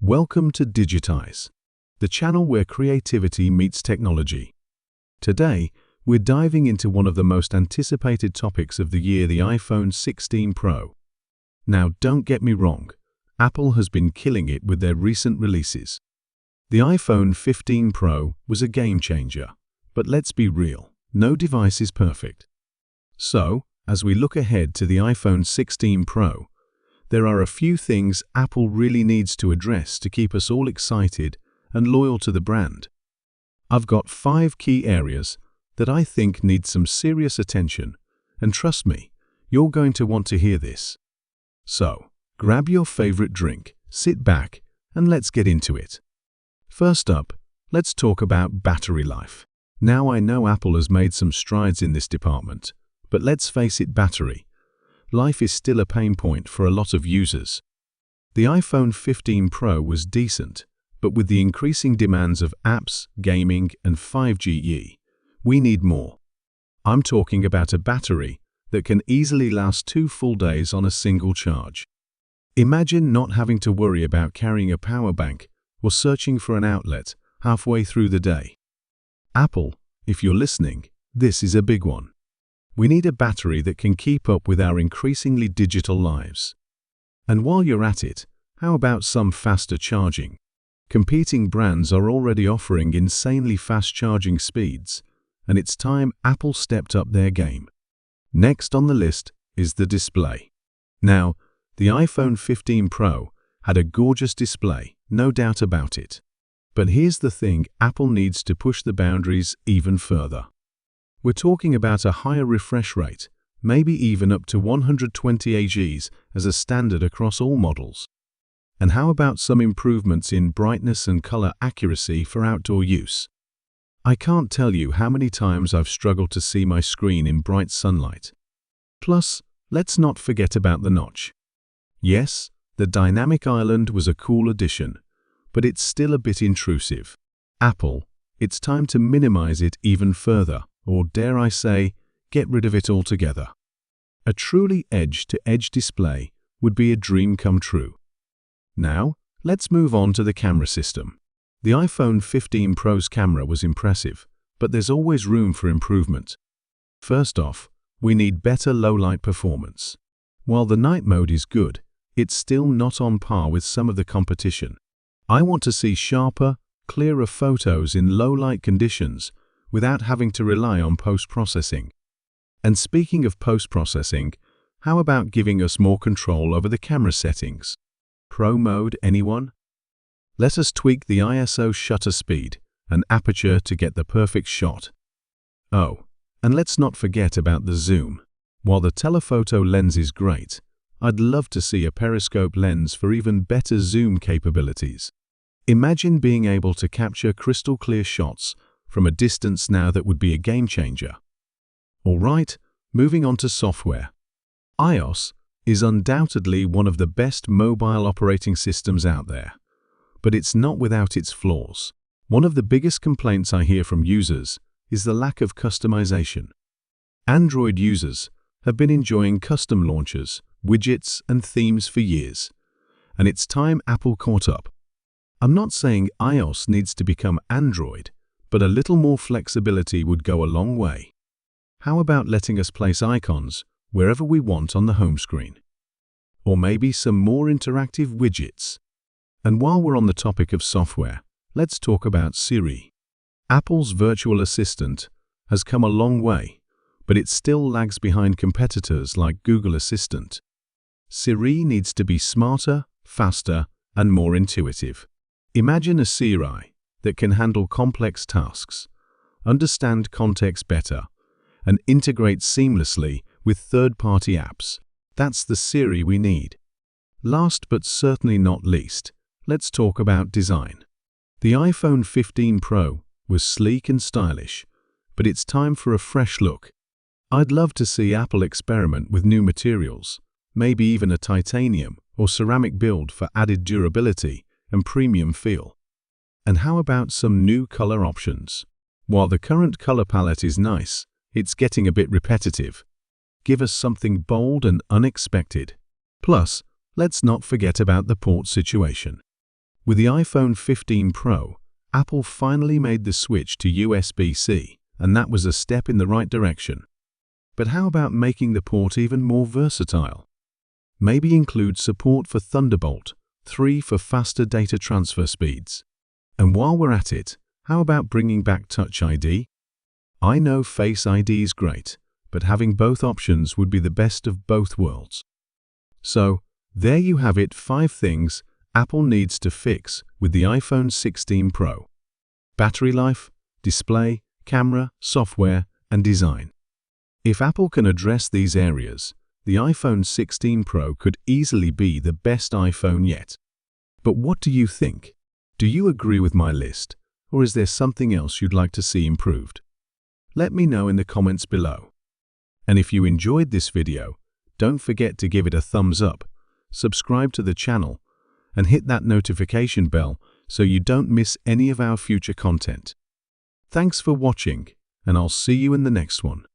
Welcome to Digitize, the channel where creativity meets technology. Today, we're diving into one of the most anticipated topics of the year, the iPhone 16 Pro. Now, don't get me wrong, Apple has been killing it with their recent releases. The iPhone 15 Pro was a game changer, but let's be real, no device is perfect. So, as we look ahead to the iPhone 16 Pro, there are a few things Apple really needs to address to keep us all excited and loyal to the brand. I've got 5 key areas that I think need some serious attention, and trust me, you're going to want to hear this. So, grab your favorite drink, sit back, and let's get into it. First up, let's talk about battery life. Now, I know Apple has made some strides in this department, but let's face it, battery life is still a pain point for a lot of users. The iPhone 15 Pro was decent, but with the increasing demands of apps, gaming, and 5G, we need more. I'm talking about a battery that can easily last 2 full days on a single charge. Imagine not having to worry about carrying a power bank or searching for an outlet halfway through the day. Apple, if you're listening, this is a big one. We need a battery that can keep up with our increasingly digital lives. And while you're at it, how about some faster charging? Competing brands are already offering insanely fast charging speeds, and it's time Apple stepped up their game. Next on the list is the display. Now, the iPhone 15 Pro had a gorgeous display, no doubt about it. But here's the thing, Apple needs to push the boundaries even further. We're talking about a higher refresh rate, maybe even up to 120 Hz as a standard across all models. And how about some improvements in brightness and color accuracy for outdoor use? I can't tell you how many times I've struggled to see my screen in bright sunlight. Plus, let's not forget about the notch. Yes, the dynamic island was a cool addition, but it's still a bit intrusive. Apple, it's time to minimize it even further, or dare I say, get rid of it altogether. A truly edge-to-edge display would be a dream come true. Now, let's move on to the camera system. The iPhone 15 Pro's camera was impressive, but there's always room for improvement. First off, we need better low-light performance. While the night mode is good, it's still not on par with some of the competition. I want to see sharper, clearer photos in low-light conditions without having to rely on post-processing. And speaking of post-processing, how about giving us more control over the camera settings? Pro mode, anyone? Let us tweak the ISO shutter speed and aperture to get the perfect shot. Oh, and let's not forget about the zoom. While the telephoto lens is great, I'd love to see a periscope lens for even better zoom capabilities. Imagine being able to capture crystal clear shots from a distance now. That would be a game changer. Alright, moving on to software. iOS is undoubtedly one of the best mobile operating systems out there, but it's not without its flaws. One of the biggest complaints I hear from users is the lack of customization. Android users have been enjoying custom launchers, widgets, and themes for years, and it's time Apple caught up. I'm not saying iOS needs to become Android, but a little more flexibility would go a long way. How about letting us place icons wherever we want on the home screen? Or maybe some more interactive widgets? And while we're on the topic of software, let's talk about Siri. Apple's virtual assistant has come a long way, but it still lags behind competitors like Google Assistant. Siri needs to be smarter, faster, and more intuitive. Imagine a Siri that can handle complex tasks, understand context better, and integrate seamlessly with third-party apps. That's the Siri we need. Last but certainly not least, let's talk about design. The iPhone 15 Pro was sleek and stylish, but it's time for a fresh look. I'd love to see Apple experiment with new materials, maybe even a titanium or ceramic build for added durability and premium feel. And how about some new color options? While the current color palette is nice, it's getting a bit repetitive. Give us something bold and unexpected. Plus, let's not forget about the port situation. With the iPhone 15 Pro, Apple finally made the switch to USB-C, and that was a step in the right direction. But how about making the port even more versatile? Maybe include support for Thunderbolt 3 for faster data transfer speeds. And while we're at it, how about bringing back Touch ID? I know Face ID is great, but having both options would be the best of both worlds. So, there you have it, 5 things Apple needs to fix with the iPhone 16 Pro. Battery life, display, camera, software, and design. If Apple can address these areas, the iPhone 16 Pro could easily be the best iPhone yet. But what do you think? Do you agree with my list, or is there something else you'd like to see improved? Let me know in the comments below. And if you enjoyed this video, don't forget to give it a thumbs up, subscribe to the channel, and hit that notification bell so you don't miss any of our future content. Thanks for watching, and I'll see you in the next one.